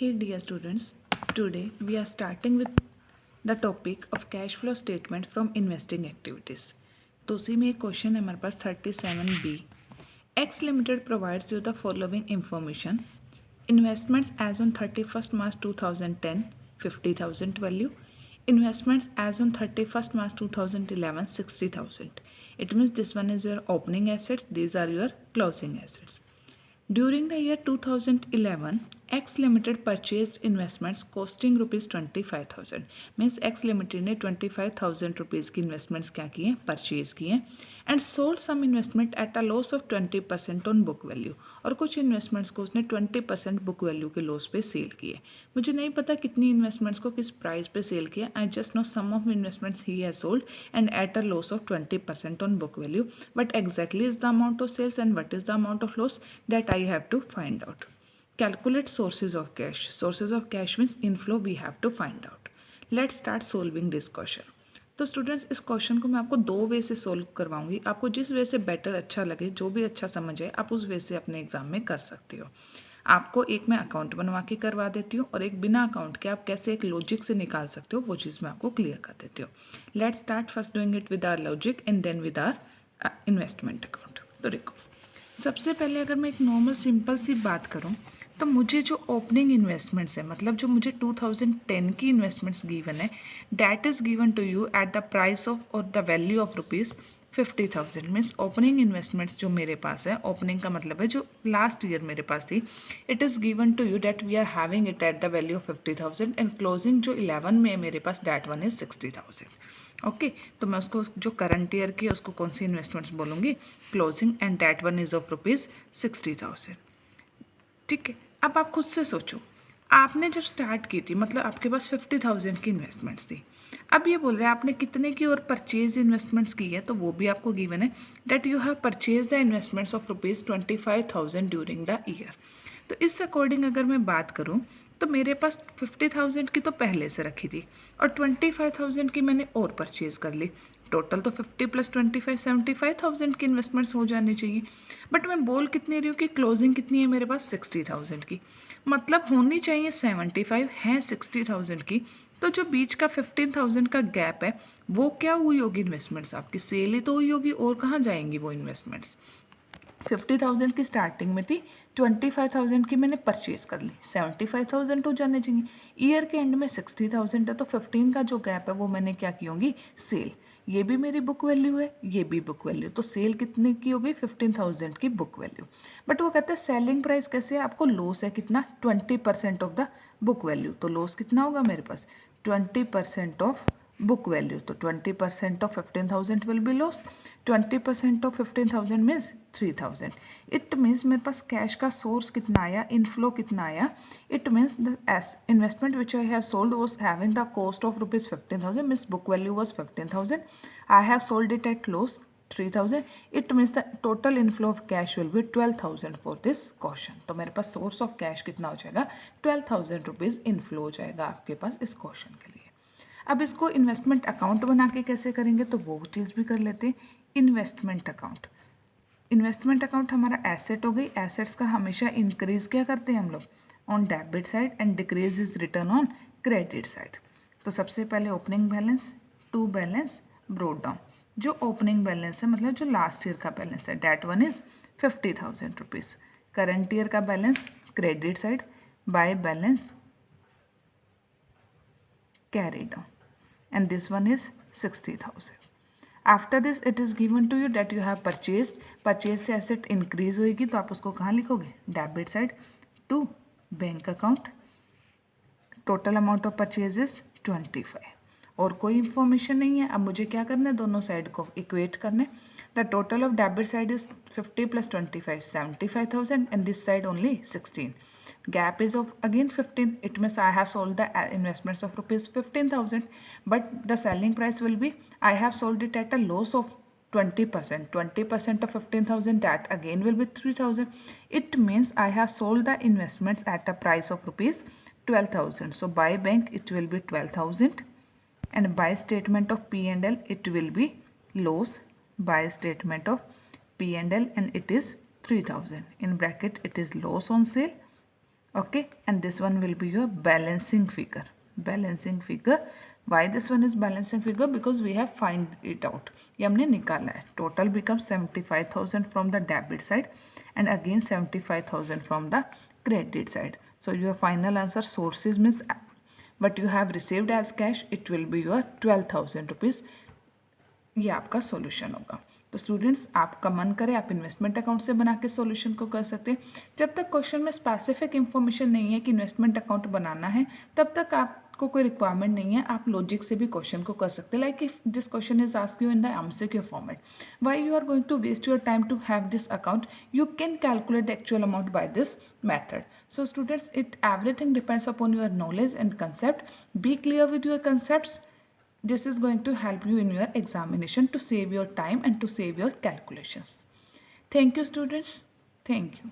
Hey dear students, today we are starting with the topic of cash flow statement from investing activities. तो उसी में एक question है हमारे पास 37B. X Limited provides you the following information. Investments as on 31st March 2010, 50,000 value. Investments as on 31st March 2011, 60,000. It means this one is your opening assets, these are your closing assets. During the year 2011, X Limited purchased investments costing rupees 25,000. Means X Limited ने 25,000 rupees की investments क्या किए, purchase किए and sold some investment at a loss of 20% on book value. और कुछ investments को उसने 20% book value के लॉस पे सेल किए. मुझे नहीं पता कितनी इन्वेस्टमेंट्स को किस प्राइस पे सेल किया. I just know some of investments he has sold and at a loss of 20% on book value. What exactly is the amount of sales and what is the amount of loss, that I have to find out. Calculate sources of cash. Sources of cash means inflow we have to find out. Let's start solving this question. तो students इस question को मैं आपको दो वे से solve करवाऊंगी. आपको जिस वे से बेटर अच्छा लगे, जो भी अच्छा समझ आए, आप उस वे से अपने एग्जाम में कर सकते हो. आपको एक मैं अकाउंट बनवा के करवा देती हूँ और एक बिना अकाउंट के आप कैसे एक लॉजिक से निकाल सकते हो वो चीज़ मैं आपको क्लियर कर देती हूँ. Let's start first doing it with our logic and then with our investment account. तो देखो, सबसे पहले अगर मैं एक नॉर्मल सिंपल सी बात करूं तो मुझे जो ओपनिंग इन्वेस्टमेंट्स है, मतलब जो मुझे 2010 की इन्वेस्टमेंट्स गिवन है, that is given to you at the price of और the value of rupees 50,000. Means opening investments जो मेरे पास है, ओपनिंग का मतलब है जो लास्ट ईयर मेरे पास थी, it is given to you that we are having it at the value of 50,000 and closing जो 11 में है मेरे पास, डैट वन इज़ 60,000. ओके, तो मैं उसको जो करंट ईयर की है उसको कौन सी इन्वेस्टमेंट्स बोलूँगी, closing, and that one is of rupees 60,000. ठीक है, अब आप खुद से सोचो, आपने जब स्टार्ट की थी मतलब आपके पास 50,000 की इन्वेस्टमेंट्स थी. अब ये बोल रहे हैं आपने कितने की और परचेज इन्वेस्टमेंट्स की है, तो वो भी आपको गिवन है that you have purchase the investments of rupees 25,000 during the year. तो इस अकॉर्डिंग अगर मैं बात करूँ तो मेरे पास 50,000 की तो पहले से रखी थी और 25,000 की मैंने और परचेज कर ली. टोटल तो 50 प्लस 25 75,000 की इन्वेस्टमेंट्स हो जानी चाहिए. बट मैं बोल कितनी रही हूँ कि क्लोजिंग कितनी है मेरे पास, 60,000 की. मतलब होनी चाहिए 75, है 60,000 की. तो जो बीच का 15,000 का गैप है वो क्या हुई होगी, इन्वेस्टमेंट्स आपकी सेल ही तो हुई होगी, और कहाँ जाएंगी वो इन्वेस्टमेंट्स. 50,000 की स्टार्टिंग में थी, 25,000 की मैंने परचेज कर ली, 75,000 हो जाने चाहिए. ईयर के एंड में 60,000 है तो 15 का जो गैप है वो मैंने क्या की होगी, सेल. ये भी मेरी बुक वैल्यू है, ये भी बुक वैल्यू, तो सेल कितने की होगी, 15,000 की बुक वैल्यू. बट वो कहते हैं सेलिंग प्राइस कैसे है, आपको लॉस है कितना, 20% ऑफ द बुक वैल्यू. तो लॉस कितना होगा मेरे पास, 20% ऑफ बुक वैल्यू. तो 20% of 15,000 will be loss. 20% of 15,000 means 3,000. It means मेरे पास कैश का सोर्स कितना आया, इनफ्लो कितना आया. It means the investment which I have sold was having the cost of rupees 15,000, means book value was 15,000. I have sold it at loss 3,000. It means the total inflow of cash will be 12,000 for this question. तो मेरे पास source of cash कितना हो जाएगा, 12,000 rupees inflow हो जाएगा आपके पास इस question के लिए. अब इसको इन्वेस्टमेंट अकाउंट बना के कैसे करेंगे, तो वो चीज़ भी कर लेते हैं. इन्वेस्टमेंट अकाउंट, इन्वेस्टमेंट अकाउंट हमारा एसेट हो गई. एसेट्स का हमेशा इंक्रीज क्या करते हैं हम लोग, on debit side, and decrease is written on credit side. तो सबसे पहले opening balance to balance brought down. जो ओपनिंग बैलेंस है मतलब जो लास्ट ईयर का बैलेंस है, that one is 50,000 rupees. Current year का balance credit side by balance carried down, and this one is 60,000. After this it is given to you that you have purchased. Purchase से asset increase होगी तो आप उसको कहाँ लिखोगे, debit side to bank account. Total amount of purchase is 25. और कोई information नहीं है. अब मुझे क्या करना है, दोनों साइड को इक्वेट करना है. The total of debit side is 50 plus 25 75,000 and this side only 16. Gap is of again 15. It means I have sold the investments of rupees 15,000, but the selling price will be, I have sold it at a loss of 20%. 20% of 15,000, that again will be 3,000. It means I have sold the investments at a price of rupees 12,000. So by bank it will be 12,000, and by statement of P&L it will be loss. By statement of P&L, and it is 3,000. In bracket it is loss on sale. Okay, and this one will be your balancing figure. Balancing figure. Why this one is balancing figure? Because we have find it out. ये हमने निकाला है. Total becomes 75,000 from the debit side and again 75,000 from the credit side. So your final answer sources means what you have received as cash, it will be your 12,000 rupees. ये आपका solution होगा. तो students, आपका मन करे आप investment account से बना के सॉल्यूशन को कर सकते हैं. जब तक क्वेश्चन में स्पेसिफिक इन्फॉर्मेशन नहीं है कि इन्वेस्टमेंट अकाउंट बनाना है, तब तक आपको कोई रिक्वायरमेंट नहीं है. आप लॉजिक से भी क्वेश्चन को कर सकते हैं. Like if this question is ask you in the MCQ format, why you are going to waste your time to have this account, you can calculate the actual amount by this method. So students, it everything depends upon your knowledge and concept. Be clear with your concepts. This is going to help you in your examination to save your time and to save your calculations. Thank you students. Thank you.